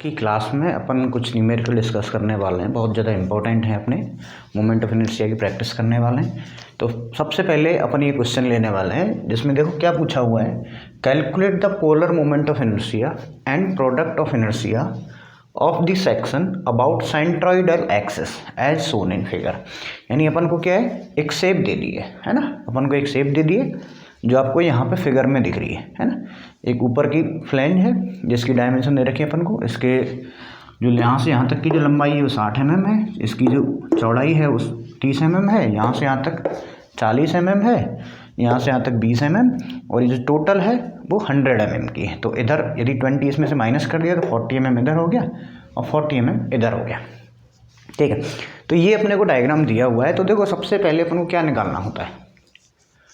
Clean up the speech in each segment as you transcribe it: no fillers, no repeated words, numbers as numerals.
की क्लास में अपन कुछ न्यूमेरिकल डिस्कस करने वाले हैं, बहुत ज़्यादा इंपॉर्टेंट हैं, अपने मोमेंट ऑफ इनर्शिया की प्रैक्टिस करने वाले हैं। तो सबसे पहले अपन ये क्वेश्चन लेने वाले हैं जिसमें देखो क्या पूछा हुआ है, calculate the polar moment of inertia and product of inertia of the section about centroidal axis as shown in figure. यानी अपन को क्या है, एक शेप दे दी है ना, अपन को एक शेप दे दी है जो आपको यहाँ पे फिगर में दिख रही है ना। एक ऊपर की फ्लैंज है जिसकी डायमेंशन दे रखी है अपन को, इसके जो यहाँ से यहाँ तक की जो लंबाई है वो 60 mm है, इसकी जो चौड़ाई है वो 30 mm है, यहाँ से यहाँ तक 40 mm है, यहाँ से यहाँ तक 20 mm, और ये जो टोटल है वो 100 mm की है। तो इधर यदि 20 इसमें से माइनस कर दिया तो 40 mm इधर हो गया और 40 mm इधर हो गया। ठीक है, तो ये अपने को डायग्राम दिया हुआ है। तो देखो सबसे पहले अपन को क्या निकालना होता है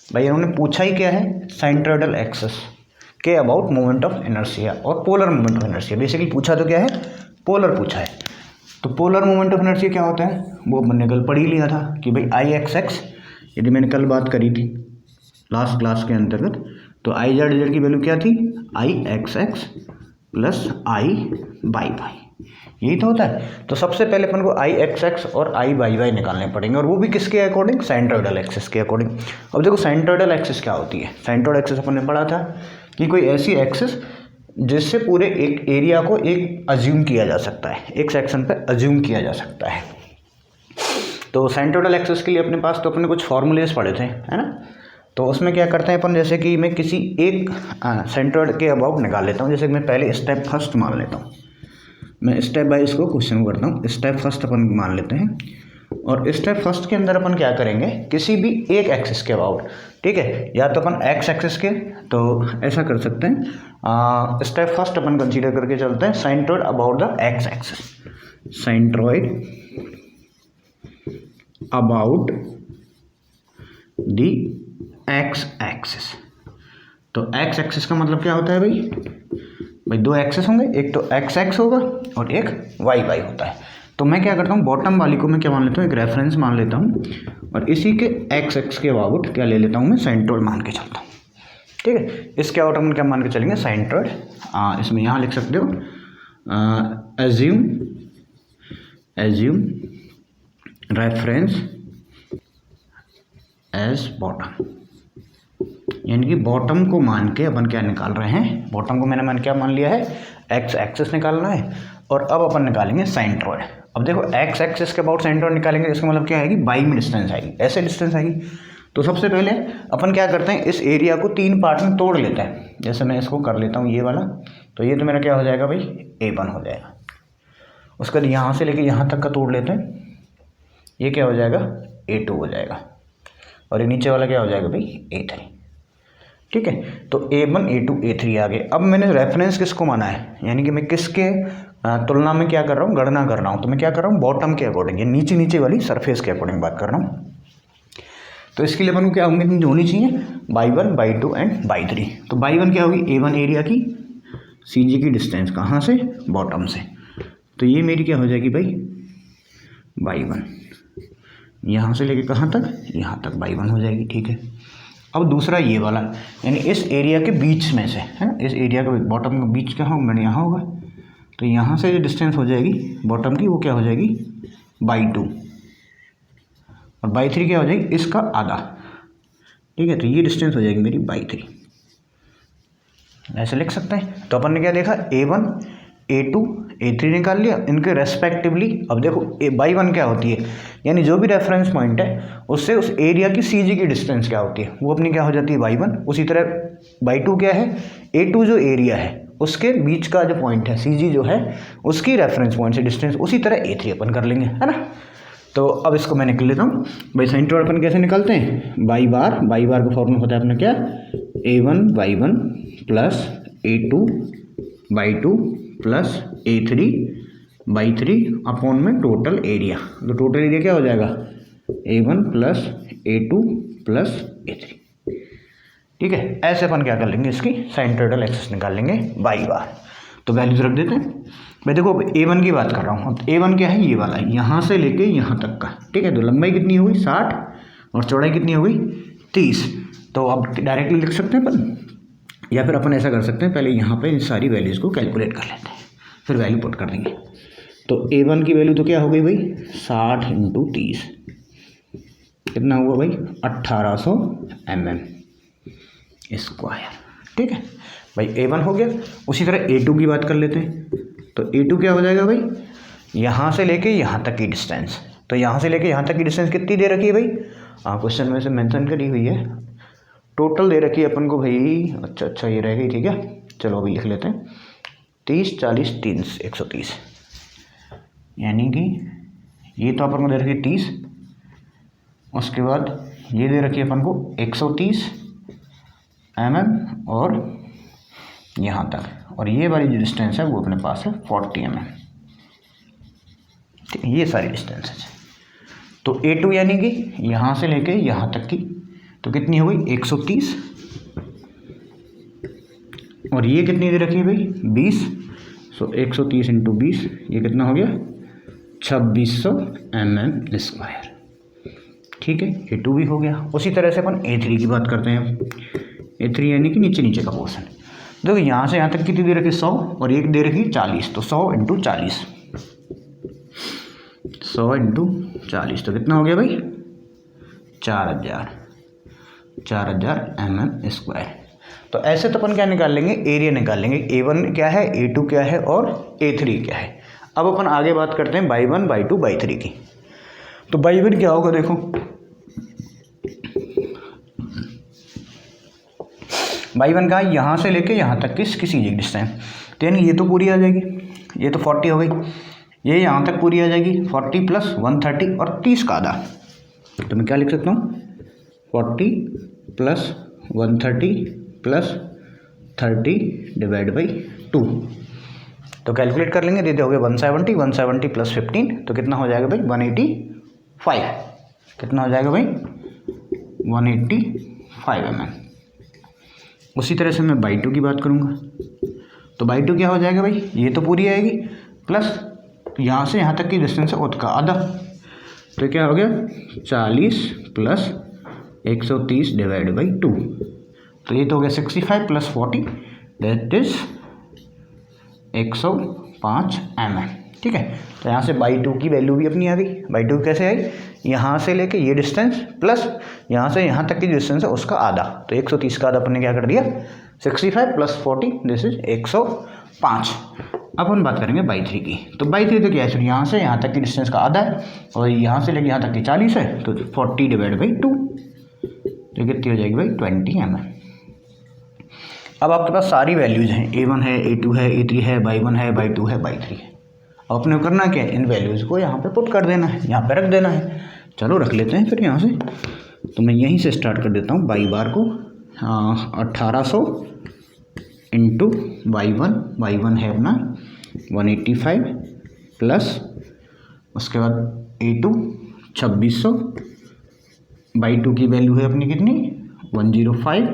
भाई, इन्होंने पूछा ही क्या है, सेंट्रोइडल एक्सिस के अबाउट मोमेंट ऑफ इनर्शिया और polar moment of inertia. Basically पूछा तो क्या है, पोलर पूछा है। तो पोलर मोमेंट ऑफ इनर्शिया क्या होता है वो मैंने कल पढ़ ही लिया था कि भाई आई एक्स एक्स, यदि मैंने कल बात करी थी लास्ट क्लास के अंतर्गत, तो आई जेड जेड की वैल्यू क्या थी, I X X plus I by Y, यही तो होता है। तो सबसे पहले अपन को आई एक्स एक्स और आई वाई वाई निकालने पड़ेंगे, और वो भी किसके अकॉर्डिंग, सेंट्रोइडल एक्सिस के अकॉर्डिंग। अब देखो सेंट्रोइडल एक्सिस क्या होती है, सेंट्रोइडल एक्सिस अपन ने पढ़ा था कि कोई ऐसी एक्सिस जिससे पूरे एक एरिया को एक अज्यूम किया जा सकता है, एक सेक्शन पे अज्यूम किया जा सकता है। तो सेंट्रोइडल एक्सिस के लिए अपने पास तो अपने कुछ फॉर्मूलेस पढ़े थे, है ना। तो उसमें क्या करते हैं अपन, जैसे कि मैं किसी एक सेंट्रोइड के अबाउट निकाल लेता हूँ। जैसे कि मैं पहले स्टेप फर्स्ट मान लेता हूँ, मैं स्टेप बाय इसको क्वेश्चन करता हूँ। स्टेप फर्स्ट अपन मान लेते हैं, और स्टेप फर्स्ट के अंदर अपन क्या करेंगे, किसी भी एक एक्सिस के अबाउट, ठीक है, या तो अपन एक्स एक्सिस के, तो ऐसा कर सकते हैं। स्टेप फर्स्ट अपन कंसीडर करके चलते हैं centroid about the x axis, centroid about the x axis. तो एक्स एक्सिस का मतलब क्या होता है भाई दो एक्सेस होंगे, एक तो एक्स एक्स होगा और एक वाई वाई होता है। तो मैं क्या करता हूँ, बॉटम वाली को मैं क्या मान लेता हूँ, एक रेफरेंस मान लेता हूँ, और इसी के एक्स एक्स के अबाउट क्या ले लेता हूँ, मैं सेंट्रोइड मान के चलता हूँ। ठीक है, इसके अबाउट हम क्या मान के चलेंगे, सेंट्रोइड। इसमें यहाँ लिख सकते हो एज्यूम रेफरेंस एज बॉटम, यानी कि बॉटम को मान के अपन क्या निकाल रहे हैं, बॉटम को मैंने क्या मान लिया है, एक्स एक्सिस निकालना है, और अब अपन निकालेंगे सेंट्रोइड। अब देखो एक्स एक्सिस के अबाउट सेंट्रोइड निकालेंगे, इसका मतलब क्या आएगी, बाई में डिस्टेंस आएगी, ऐसे डिस्टेंस आएगी। तो सबसे पहले अपन क्या करते हैं, इस एरिया को 3 पार्ट में तोड़ लेते हैं। जैसे मैं इसको कर लेता हूँ ये वाला, तो ये तो मेरा क्या हो जाएगा भाई, A1 हो जाएगा। उसके बाद यहाँ से लेके यहाँ तक का तोड़ लेते हैं, ये क्या हो जाएगा, A2 हो जाएगा, और ये नीचे वाला क्या हो जाएगा भाई, A3। ठीक है, तो A1 A2 A3 आ गए। अब मैंने रेफरेंस किसको माना है, यानी कि मैं किसके तुलना में क्या कर रहा हूँ, गणना कर रहा हूँ। तो मैं क्या कर रहा हूँ, बॉटम के अकॉर्डिंग, ये नीचे नीचे वाली सरफेस के अकॉर्डिंग बात कर रहा हूँ। तो इसके लिए अपन को क्या होंगे, होनी चाहिए बाई 1 बाई 2 एंड बाई 3। तो बाई 1 क्या होगी, A1 एरिया की CG की डिस्टेंस कहाँ से, बॉटम से। तो ये मेरी क्या हो जाएगी भाई, बाई 1, यहाँ से लेके कहाँ तक, यहाँ तक बाई 1 हो जाएगी। ठीक है, अब दूसरा ये वाला, यानी इस एरिया के बीच में से, है ना, इस एरिया का बॉटम का बीच कहाँ होगा, मैंने यहाँ होगा, तो यहाँ से जो डिस्टेंस हो जाएगी बॉटम की वो क्या हो जाएगी, बाई 2, और बाई 3 क्या हो जाएगी, इसका आधा। ठीक है, तो ये डिस्टेंस हो जाएगी मेरी बाई 3, ऐसे लिख सकते हैं। तो अपन ने क्या देखा, A1 A2 A3 निकाल लिया इनके रेस्पेक्टिवली। अब देखो बाई 1 क्या होती है, यानी जो भी रेफरेंस पॉइंट है उससे उस एरिया की CG की डिस्टेंस क्या होती है, वो अपनी क्या हो जाती है, बाई 1। उसी तरह बाई 2 क्या है, A2 जो एरिया है उसके बीच का जो पॉइंट है CG जो है उसकी रेफरेंस पॉइंट से डिस्टेंस, उसी तरह A3 अपन कर लेंगे, है ना। तो अब इसको मैं निकल लेता हूँ भाई। सेंट्रोइड अपन कैसे निकालते हैं, बाई बार का फॉर्मूला होता है अपना क्या, A1 by 1 plus A2 by 2 plus A3 by 3 upon में टोटल एरिया। तो टोटल एरिया क्या हो जाएगा, A1 plus A2 plus A3। ठीक है, ऐसे अपन क्या कर लेंगे, इसकी सेंट्रोइडल एक्सिस निकाल लेंगे बाई बार। तो वैल्यूज रख देते हैं भाई। देखो A1 की बात कर रहा हूँ, अब A1 क्या है, ये वाला है, यहाँ से लेके यहाँ तक का। ठीक है, तो लंबाई कितनी हो गई 60 और चौड़ाई कितनी हो गई 30। तो अब डायरेक्टली लिख सकते हैं अपन, या फिर अपन ऐसा कर सकते हैं, पहले यहाँ पे इन सारी वैल्यूज़ को कैलकुलेट कर लेते हैं। फिर वैल्यू पुट कर देंगे। तो A1 की वैल्यू तो क्या हो गई भाई 60 × 30 कितना हुआ भाई 1800 mm²। ठीक है भाई A1 हो गया। उसी तरह A2 की बात कर लेते हैं। तो A2 क्या हो जाएगा भाई, यहाँ से लेके यहाँ तक की डिस्टेंस। तो यहाँ से लेके यहाँ तक की डिस्टेंस कितनी दे रखी है भाई, क्वेश्चन में से मेंशन करी हुई है, टोटल दे रखी है अपन को भाई। अच्छा ये रह गई, ठीक है चलो अभी लिख लेते हैं 30 40 30 130, यानी कि ये तो अपन को दे रखी है 30, उसके बाद ये दे रखी है अपन को 130 mm और यहाँ तक, और ये वाली जो डिस्टेंस है वो अपने पास है 40 mm। ठीक है ये सारी डिस्टेंसेज है। तो A2 यानी कि यहाँ से लेके यहाँ तक की तो कितनी हो गई 130, और ये कितनी दे रखी है भाई 20। सो 130 × 20 ये कितना हो गया 2600 mm²। ठीक है A2 भी हो गया। उसी तरह से अपन A3 की बात करते हैं। A3 यानी कि नीचे का पोर्शन। देखो यहाँ से यहाँ तक कितनी दे रखी 100 और एक दे रखी 40, तो 100 × 40, 100 × 40 तो कितना हो गया भाई 4000 mm²। तो ऐसे तो अपन क्या निकाल लेंगे, एरिया निकाल लेंगे। A1 क्या है, A2 क्या है और A3 क्या है। अब अपन आगे बात करते हैं बाई 1 बाई 2 बाई 3 की। तो बाई 1 क्या होगा, देखो बाई 1 का यहाँ से लेके यहाँ तक किसी एक डिस्टेंस, तो यानी ये तो पूरी आ जाएगी, ये तो 40 हो गई, ये यहाँ तक पूरी आ जाएगी 40 + 130 और 30 का आधा। तो मैं क्या लिख सकता हूँ 40 + 130 + 30 / 2। तो कैलकुलेट कर लेंगे, दे दोगे 170 + 15 तो कितना हो जाएगा भाई 185। कितना हो जाएगा भाई 185 mm। उसी तरह से मैं बाई 2 की बात करूँगा। तो बाई 2 क्या हो जाएगा भाई, ये तो पूरी आएगी प्लस यहाँ से यहाँ तक की डिस्टेंस है उसका आधा, तो क्या हो गया 40 + 130 / 2। तो ये तो हो गया 65 + 40 दैट इज 105 mm। ठीक है, तो यहाँ से बाई 2 की वैल्यू भी अपनी आ गई। बाई 2 कैसे आई, यहाँ से लेके ये डिस्टेंस प्लस यहाँ से यहाँ तक की डिस्टेंस है उसका आधा, तो 130 का आधा अपन ने क्या कर दिया 65 + 40 दिस इज 105। अब हम बात करेंगे बाई 3 की। तो बाई 3 तो क्या है, यहाँ से यहाँ तक की डिस्टेंस का आधा है और यहाँ से लेके यहाँ तक की 40 है, तो 40 / 2 तो कितनी हो जाएगी भाई 20 mm। अब आपके पास सारी वैल्यूज़ हैं, A1 है, A2 है, A3 है, बाई 1 है, बाई 2 है, बाई 3 है। अब अपने को करना क्या है, इन वैल्यूज़ को यहाँ पे पुट कर देना है, यहाँ पे रख देना है। चलो रख लेते हैं फिर यहाँ से। तो मैं यहीं से स्टार्ट कर देता हूँ बाई बार को 1800 × बाई 1 है अपना 185 प्लस उसके बाद A2 2600, बाई 2 की वैल्यू है अपनी कितनी 105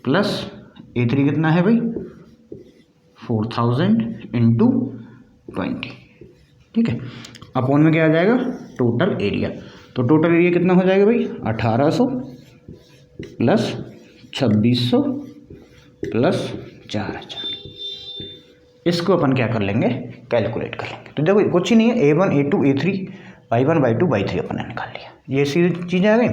प्लस A3 कितना है भाई 4000 × 20। ठीक है, अपॉन में क्या आ जाएगा टोटल एरिया। तो टोटल एरिया कितना हो जाएगा भाई 1800 प्लस 2600 प्लस 4000। इसको अपन क्या कर लेंगे कैलकुलेट कर लेंगे। तो देखो कुछ ही नहीं है, A1 A2 A3 by 1 by 2 by 3 अपन ने निकाल लिया, ये सीधी चीज़ें आ गई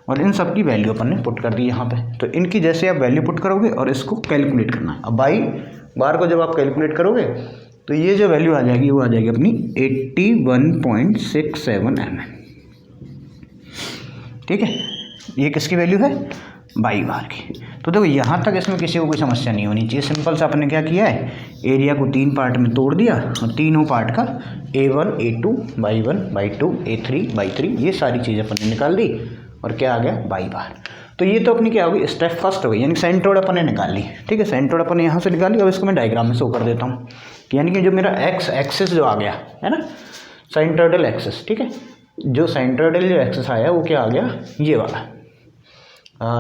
और इन सब की वैल्यू अपन ने पुट कर दी यहाँ पे। तो इनकी जैसे आप वैल्यू पुट करोगे और इसको कैलकुलेट करना है। अब बाई बार को जब आप कैलकुलेट करोगे तो ये जो वैल्यू आ जाएगी वो आ जाएगी अपनी 81.67 mm। ठीक है, ये किसकी वैल्यू है बाई बार की। तो देखो यहाँ तक इसमें किसी को कोई समस्या नहीं होनी चाहिए। सिंपल से अपन ने क्या किया है, एरिया को 3 पार्ट में तोड़ दिया और तीनों पार्ट का A1 A2 by 1 by 2 A3 by 3 ये सारी चीज़ें अपन ने निकाल दी और क्या आ गया बाई बार। तो ये तो अपनी क्या होगी स्टेप फर्स्ट हो गई, यानी सेंट्रोइड अपन ने निकाल ली। ठीक है, सेंट्रोइड अपन ने यहाँ से निकाल ली। अब इसको मैं डायग्राम में शो कर देता हूँ, यानी कि जो मेरा एक्स एक्सिस जो आ गया है ना सेंट्रोइडल एक्सिस। ठीक है, जो सेंट्रोइडल जो एक्सिस आया वो क्या आ गया ये वाला,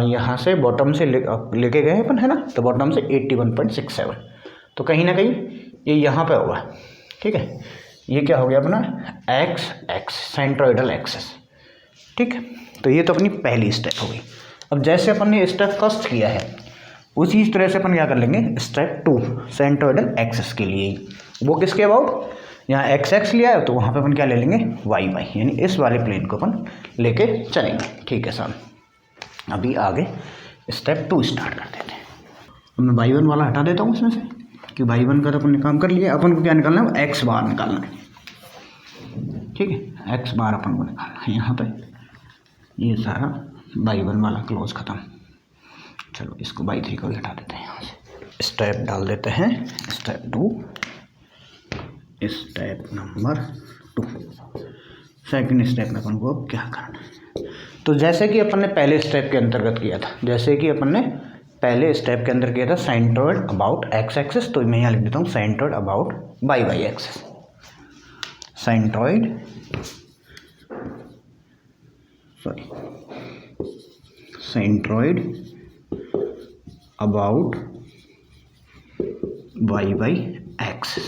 यहाँ से बॉटम से लेके गए अपन है ना, तो बॉटम से 81.67, तो कहीं ना कहीं ये यहाँ पे होगा। ठीक है, ये क्या हो गया अपना एक्स एक्स सेंट्रोइडल एक्सिस। ठीक है, तो ये तो अपनी पहली स्टेप हो गई। अब जैसे अपन ने स्टेप फर्स्ट किया है उसी तरह से अपन क्या कर लेंगे स्टेप 2 सेंट्रोइडल एक्सिस के लिए, वो किसके अबाउट, यहाँ एक्स एक्स लिया है तो वहाँ पे अपन क्या ले लेंगे वाई वाई, यानी इस वाले प्लेन को अपन लेके चलेंगे। ठीक है साहब, अभी आगे स्टेप 2 स्टार्ट कर देते हैं। अब मैं y1 वाला हटा देता हूँ इसमें से, कि y1 का तो अपन ने काम कर लिया, अपन को क्या निकालना है एक्स बार निकालना है। ठीक है, एक्स बार अपन को निकालना है यहाँ पे, ये सारा y1 वाला क्लोज खत्म। चलो इसको y3 को भी हटा देते हैं यहाँ से। स्टेप डाल देते हैं step 2, step number 2। Second step में अपन को अब क्या करना है, तो जैसे कि अपन ने पहले स्टेप के अंतर्गत किया था, जैसे कि अपन ने पहले स्टेप के अंदर किया था सेंट्रोइड अबाउट एक्स एक्सिस, तो मैं यहाँ लिख देता हूँ centroid about Y Y axis. Centroid centroid about Y Y axis.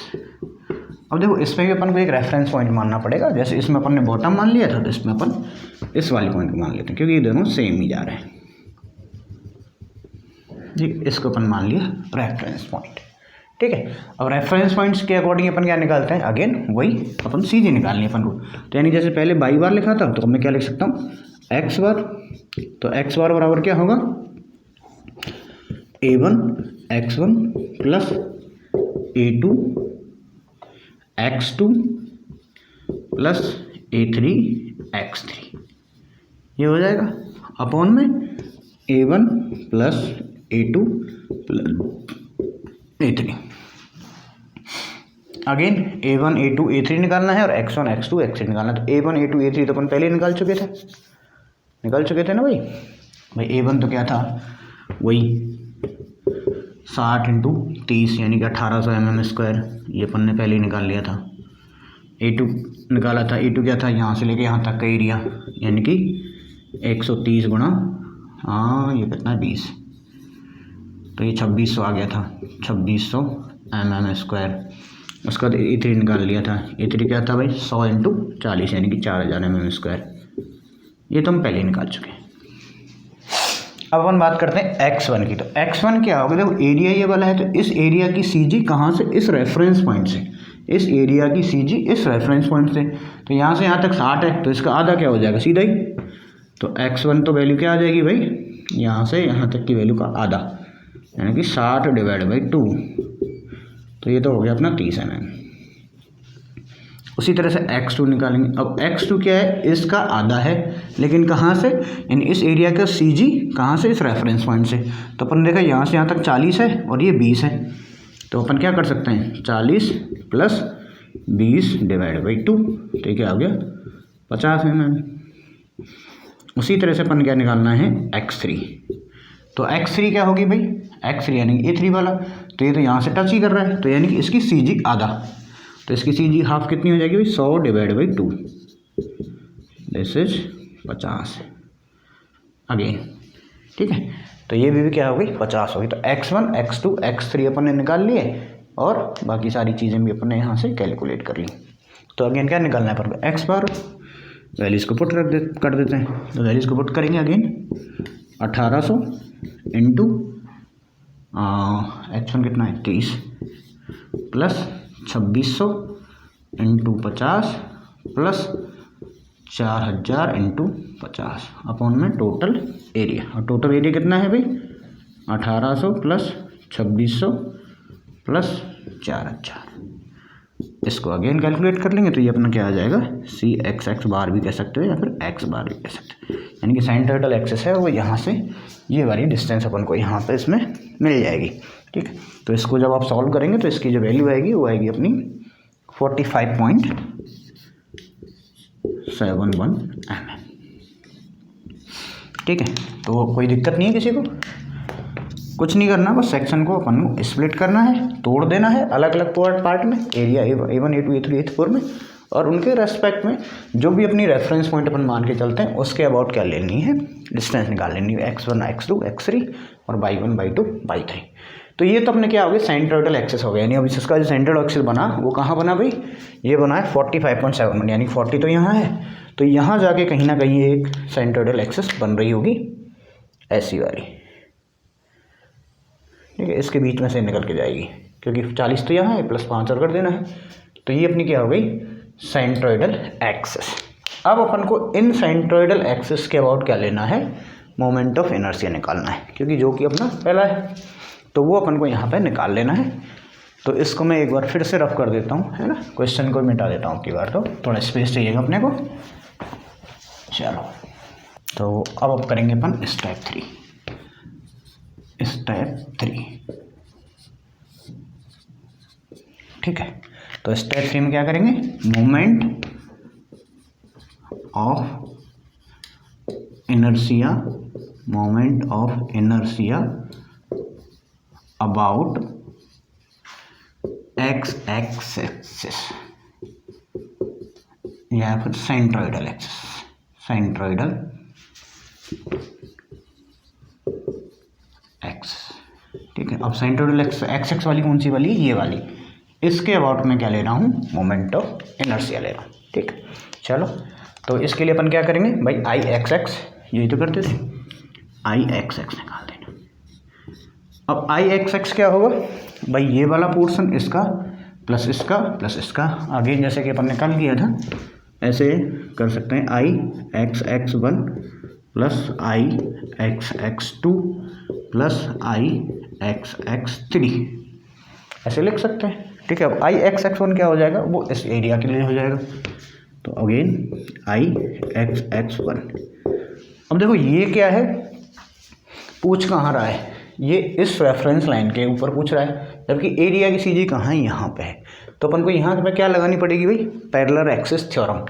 अब देखो इसमें भी अपन को एक रेफरेंस पॉइंट मानना पड़ेगा, जैसे इसमें अपन ने बॉटम मान लिया था तो इसमें अपन इस वाले पॉइंट को मान लेते हैं, क्योंकि ये दोनों सेम ही जा रहे हैं जी। इसको अपन मान लिया रेफरेंस पॉइंट। ठीक है, अब रेफरेंस पॉइंट्स के अकॉर्डिंग अपन क्या निकालते हैं, अगेन वही अपन सीधे निकालनी है अपन को। तो यानी जैसे पहले बाई बार लिखा था तो मैं क्या लिख सकता हूँ एक्स बार, तो एक्स बार बराबर क्या होगा a1 x1 plus a2 x2 plus a3 x3, ये हो जाएगा अपॉन में a1 plus a2 plus a3। Again a1 a2 a3 निकालना है और x1 x2 x3 निकालना है। तो a1 a2 a3 तो अपन पहले ही निकाल चुके थे ना भाई a1 तो क्या था वही 60 इंटू 30 यानी कि 1800 mm², ये अपन ने पहले ही निकाल लिया था। a2 निकाला था, a2 क्या था यहाँ से लेके यहाँ तक का एरिया, यानी कि 130 गुणा ये कितना 20, तो ये 2600 आ गया था, 2600 mm²। उसके बाद a3 निकाल लिया था, a3 क्या था भाई 100 इंटू 40 यानी कि 4000 mm², ये तो हम पहले ही निकाल चुके हैं। अब अपन बात करते हैं x1 की। तो x1 क्या होगा, देखो एरिया ये वाला है, तो इस एरिया की CG कहाँ से, इस रेफरेंस पॉइंट से, इस एरिया की CG इस रेफरेंस पॉइंट से। तो यहाँ से यहाँ तक 60 है, तो इसका आधा क्या हो जाएगा सीधा ही, तो x1 तो वैल्यू क्या आ जाएगी भाई, यहाँ से यहाँ तक की वैल्यू का आधा, यानी कि 60 डिवाइड बाई 2, तो ये तो हो गया अपना 30 mm। उसी तरह से x2 निकालेंगे। अब x2 क्या है, इसका आधा है, लेकिन कहाँ से, यानी इस एरिया का CG कहाँ से, इस रेफरेंस पॉइंट से। तो अपन देखा यहाँ से यहाँ तक 40 है और ये 20 है, तो अपन क्या कर सकते हैं 40 प्लस 20 डिवाइड बाई 2, तो ये क्या हो गया 50 mm। उसी तरह से अपन क्या निकालना है x3। तो x3 क्या होगी भाई, x3 यानी a3 वाला, तो ये तो यहाँ से टच ही कर रहा है, तो यानी कि इसकी CG आधा, तो इसकी CG हाफ कितनी हो जाएगी भाई 100 divide by 2, this is 50 again. ठीक है, तो ये भी क्या होगी 50 होगी। तो x1 x2 x3 अपन ने निकाल लिए और बाकी सारी चीज़ें भी अपन ने यहाँ से कैलकुलेट कर ली। तो अगेन क्या निकालना है अपन को x बार, वैल्यूज़ को पुट कर देते हैं। तो वैल्यूज़ को पुट करेंगे अगेन 1800 इंटू x1 कितना है 30 plus 2600 into 50 plus 4000 into 50 upon में टोटल एरिया। और टोटल एरिया कितना है भाई 1800 प्लस 2600 प्लस 4000। इसको अगेन कैलकुलेट कर लेंगे तो ये अपना क्या आ जाएगा सी एक्स बार भी कह सकते हो या फिर एक्स बार भी कह सकते हो, यानी कि सेंट्रोइडल एक्सिस है वो यहाँ से ये वाली डिस्टेंस अपन को यहाँ पे इसमें मिल जाएगी। ठीक है, तो इसको जब आप सॉल्व करेंगे तो इसकी जो वैल्यू आएगी वो आएगी अपनी 45.71 mm। ठीक है, तो कोई दिक्कत नहीं है किसी को, कुछ नहीं करना, बस सेक्शन को अपन को स्प्लिट करना है, तोड़ देना है अलग अलग पार्ट में, area A1 A2 A3 A4 में, और उनके रेस्पेक्ट में जो भी अपनी रेफरेंस पॉइंट अपन मान के चलते हैं उसके अबाउट क्या लेनी है डिस्टेंस निकाल लेनी है, x1 x2 x3 और y1 y2 y3। तो ये तो अपने क्या हो गया सेंट्रोइडल एक्सिस हो गया, यानी अब इसका जो सेंट्रोइडल एक्सिस बना वो कहाँ बना भाई, ये बना है 45.71 यानी 40 तो यहाँ है, तो यहाँ जाके कहीं ना कहीं एक सेंट्रोइडल एक्सिस बन रही होगी ऐसी वाली। ठीक है, इसके बीच में से निकल के जाएगी, क्योंकि 40 तो यहाँ है, प्लस 5 और कर देना है, तो ये अपनी क्या हो गई साइनट्रॉइडल एक्सिस। अब अपन को इन साइनट्रॉइडल एक्सिस के अबाउट क्या लेना है, मोमेंट ऑफ इनर्शिया निकालना है, क्योंकि जो कि अपना पहला है तो वो अपन को यहाँ पे निकाल लेना है। तो इसको मैं एक बार फिर से रफ कर देता हूँ, है ना, क्वेश्चन को मिटा देता हूँ की बार, तो थोड़ा स्पेस चाहिएगा अपने को। चलो, तो अब करेंगे अपन स्टेप 3। ठीक है, तो स्टेप 3 में क्या करेंगे, moment of inertia about x axis या फिर सेंट्रोइडल एक्सिस, सेंट्रोइडल एक्सिस। ठीक है, अब सेंट्रोइडल एक्सिस वाली कौन सी वाली, ये वाली, इसके अबाउट में क्या ले रहा हूँ, मोमेंट ऑफ इनर्शिया ले रहा हूँ। ठीक, चलो, तो इसके लिए अपन क्या करेंगे भाई, आई एक्स एक्स, यही तो करते थे, आई एक्स एक्स निकाल देना। अब आई एक्स एक्स क्या होगा भाई, ये वाला पोर्शन इसका प्लस इसका प्लस इसका, आगे जैसे कि अपन ने कल किया था ऐसे कर सकते हैं, आई एक्स एक्स 1 प्लस आई एक्स एक्स 2 प्लस आई एक्स एक्स 3, ऐसे लिख सकते हैं। ठीक है, अब आई एक्स एक्स 1 क्या हो जाएगा, वो इस एरिया के लिए हो जाएगा, तो अगेन आई एक्स एक्स 1। अब देखो ये क्या है, पूछ कहाँ रहा है, ये इस रेफरेंस लाइन के ऊपर पूछ रहा है, जबकि एरिया की सीधी कहाँ है, यहाँ पे है, तो अपन को यहाँ पे क्या लगानी पड़ेगी भाई, पैरेलल एक्सिस थ्योरम।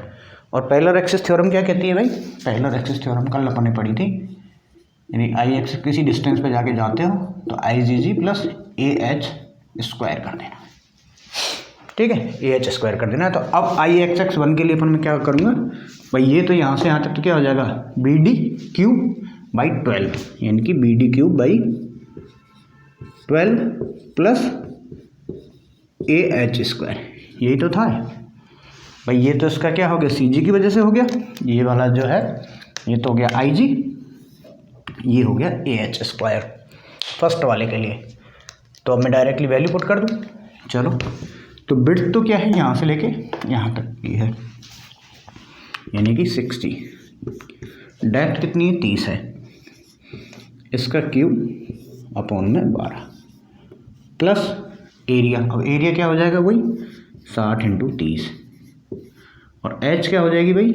और पैरेलल एक्सिस थ्योरम क्या कहती है भाई, पैरेलल एक्सिस थ्योरम कल अपन ने पढ़ी थी, यानी आई एक्स किसी डिस्टेंस पे जाके जाते हो तो आई जी जी प्लस ए एच स्क्वायर कर देना। ठीक है, ए एच स्क्वायर कर देना है। तो अब आई एक्स एक्स 1 के लिए अपन मैं क्या करूँगा भाई, ये तो यहाँ से यहाँ तक तो क्या हो जाएगा, बी डी क्यूब बाई 12, यानी कि B D cube by 12 plus A H square, यही तो था भाई। ये तो इसका क्या हो गया, सी जी की वजह से हो गया, ये वाला जो है ये तो हो गया आई जी, ये हो गया ए एच स्क्वायर फर्स्ट वाले के लिए। तो अब मैं डायरेक्टली वैल्यू पुट कर दूँ। चलो, तो विड्थ तो क्या है, यहाँ से लेके यहाँ तक की है, यानी कि 60, डेप्थ कितनी है, 30 है, इसका क्यूब अपॉन में 12 प्लस एरिया। अब एरिया क्या हो जाएगा वही 60 इंटू 30, और एच क्या हो जाएगी भाई,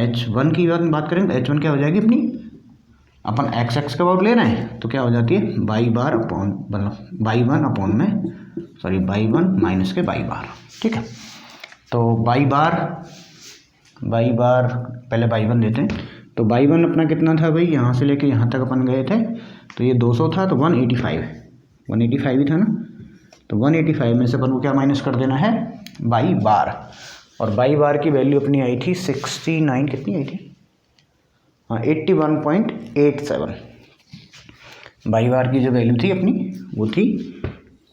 H1 की बात करें तो H1 क्या हो जाएगी अपनी, अपन एक्स एक्स का अबाउट ले रहे हैं तो क्या हो जाती है, by bar upon by 1 upon में सॉरी बाई 1 माइनस के बाई बार। ठीक है, तो बाई बार पहले बाई 1 देते हैं, तो बाई 1 अपना कितना था भाई, यहाँ से लेके यहाँ तक अपन गए थे तो ये 200 था, तो 185 ही था ना, तो 185 में से अपन को क्या माइनस कर देना है, बाई बार। और बाई बार की वैल्यू अपनी आई थी 69, कितनी आई थी, हाँ 81.87। बाई बार की जो वैल्यू थी अपनी वो थी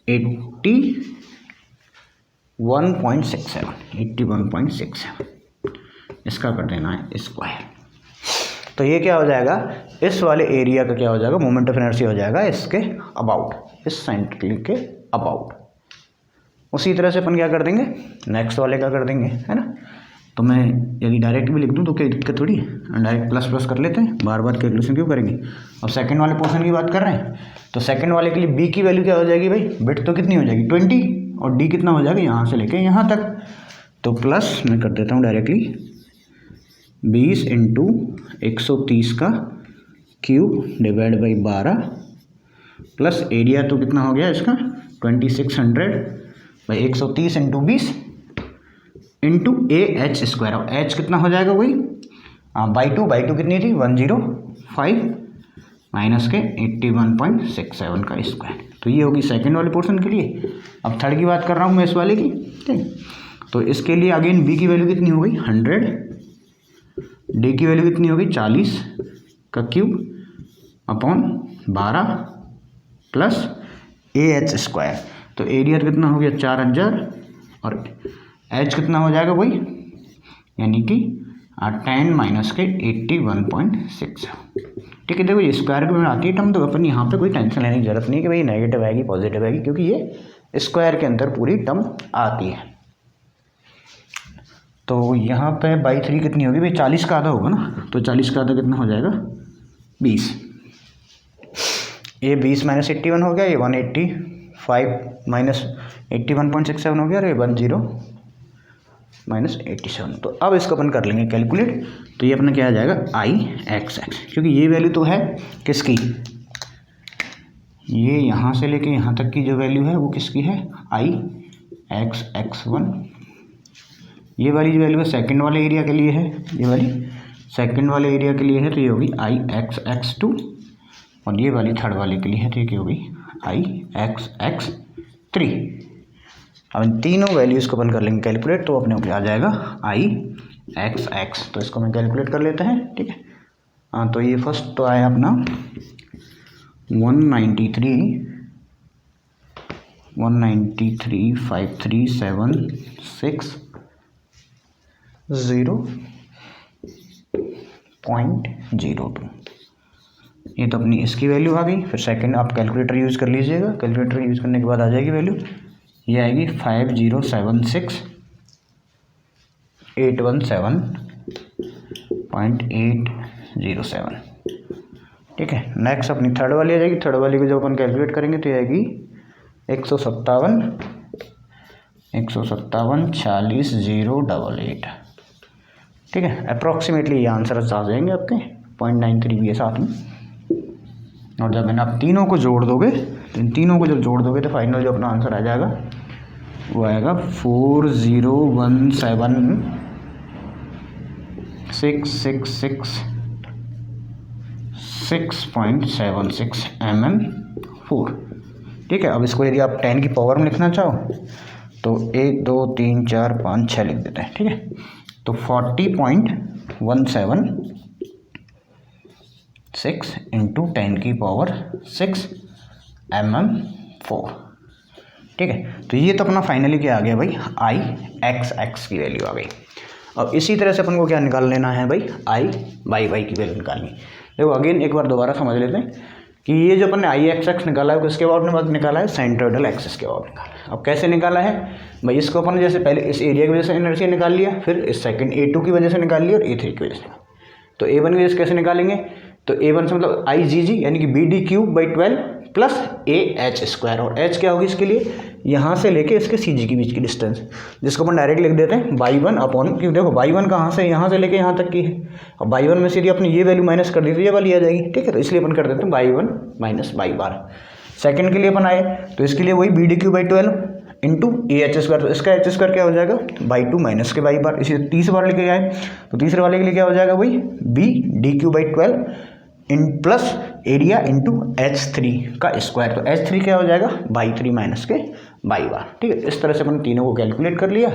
81.67, इसका कर देना है स्क्वायर। तो ये क्या हो जाएगा, इस वाले एरिया का क्या हो जाएगा, मोमेंट ऑफ इनर्शिया हो जाएगा इसके अबाउट, इस सेंटर के अबाउट। उसी तरह से अपन क्या कर देंगे, नेक्स्ट वाले का कर देंगे, है ना। तो मैं यदि डायरेक्ट भी लिख दूं तो कोई दिक्कत थोड़ी है, डायरेक्ट प्लस प्लस कर लेते हैं, बार बार कैलकुलेशन क्यों करेंगे। अब सेकंड वाले पोर्शन की बात कर रहे हैं, तो सेकंड वाले के लिए बी की वैल्यू क्या हो जाएगी भाई, विड्थ तो कितनी हो जाएगी 20, और डी कितना हो जाएगा यहाँ से लेके यहाँ तक, तो प्लस मैं कर देता हूँ डायरेक्टली 20 इंटू 130 का cube divide by 12 plus area तो कितना हो गया इसका 2600 भाई 130 इंटू 20 इंटू ए एच स्क्वायर। अब एच कितना हो जाएगा वही बाई टू कितनी थी 105 माइनस के 81.67 का स्क्वायर। तो ये होगी सेकंड वाले पोर्शन के लिए। अब थर्ड की बात कर रहा हूँ मैं इस वाले की, ठीक। तो इसके लिए अगेन बी की वैल्यू कितनी हो गई 100, डी की वैल्यू कितनी हो गई 40 का cube upon 12 plus A H square. तो एरिया कितना हो गया 4000 और एच कितना हो जाएगा वही यानी कि 10 माइनस के 81.6। ठीक है। देखो ये स्क्वायर के में आती है टर्म, तो अपन यहाँ पे कोई टेंशन लेने की जरूरत नहीं कि भाई नेगेटिव आएगी पॉजिटिव आएगी, क्योंकि ये स्क्वायर के अंदर पूरी टर्म आती है। तो यहाँ पे बाई 3 कितनी होगी भाई, 40 का आधा होगा ना, तो 40 का आधा कितना हो जाएगा 20। ये 20 माइनस 81 हो गया, ये 185 माइनस 81.67 हो गया, और ये 10 माइनस 87। तो अब इसको अपन कर लेंगे कैलकुलेट। तो ये अपना क्या आ जाएगा आई एक्स एक्स, क्योंकि ये वैल्यू तो है किसकी, ये यहाँ से लेके यहाँ तक की जो वैल्यू है वो किसकी है, आई एक्स एक्स 1। ये वाली जो वैल्यू है सेकंड वाले एरिया के लिए है, ये वाली सेकंड वाले एरिया के लिए है, तो ये होगी आई एक्स एक्स 2, और ये वाली थर्ड वाले के लिए है, तो ये होगी आई एक्स एक्स 3। अब इन तीनों वैल्यूज़ को अपन कर लेंगे कैलकुलेट, तो अपने को आ जाएगा आई एक्स एक्स। तो इसको मैं कैलकुलेट कर लेते हैं, ठीक है। हाँ, तो ये फर्स्ट तो आया अपना 193,537,6,0.02। ये तो अपनी इसकी वैल्यू आ गई। फिर सेकंड आप कैलकुलेटर यूज़ कर लीजिएगा, कैलकुलेटर यूज़ करने के बाद आ जाएगी वैल्यू, ये आएगी 5076,817.807। ठीक है। नेक्स्ट अपनी थर्ड वाली आ जाएगी। थर्ड वाली को जब अपन कैलकुलेट करेंगे तो ये आएगी 157,40,88। ठीक है। अप्रॉक्सीमेटली ये आंसर आ जाएंगे आपके 0.93 भी है साथ में। और जब मैंने आप तीनों को जोड़ दोगे, तो इन तीनों को जब जोड़ दोगे तो फाइनल जो अपना आंसर आ जाएगा वो आएगा 4017,666.76 mm4। ठीक है। अब इसको यदि आप 10 की पावर में लिखना चाहो तो 1 2 3 4 5 6 लिख देते हैं। ठीक है। तो 40.176 इंटू 10 की पावर 6 mm4। ठीक है। तो ये तो अपना फाइनली क्या आ गया भाई, आई एक्स एक्स की वैल्यू आ गई। अब इसी तरह से अपन को क्या निकाल लेना है भाई, आई बाई वाई की वैल्यू निकालनी। देखो अगेन एक बार दोबारा समझ लेते हैं कि ये जो अपन ने आई एक्स एक्स निकाला है किसके बाद निकाला है, सेंट्रोइडल एक्सिस के बाद निकाला है। अब कैसे निकाला है भाई, इसको अपन जैसे पहले इस एरिया की वजह से इनर्शिया निकाल लिया, फिर इस सेकंड A2 की वजह से निकाल लिया, और A3 की वजह से। तो A1 की वजह से कैसे निकालेंगे, तो A1 से मतलब आई जी जी यानी कि BD³/12 प्लस AH², और H क्या होगी इसके लिए, यहाँ से लेके इसके CG के बीच की डिस्टेंस, जिसको अपन डायरेक्ट लिख देते हैं बाई 1 अपॉन, क्योंकि देखो बाई 1 कहाँ से यहाँ से लेके यहाँ तक की है, और बाई 1 में से यदि अपने ये वैल्यू माइनस कर दी तो ये वाली आ जाएगी। ठीक है। तो इसलिए अपन कर देते हैं by 1 minus by bar. Second के लिए अपन आए तो इसके लिए वही BD³/12 इंटू AH², तो इसका H² क्या हो जाएगा बाई 2 माइनस के बाई बार। इसी तीसरे बार लेके आए तो तीसरे वाले के लिए क्या हो जाएगा वही BD³/12 in plus area into H3 का स्क्वायर, तो H3 क्या हो जाएगा बाई 3 माइनस के बाई बार। ठीक है। इस तरह से अपन तीनों को कैलकुलेट कर लिया।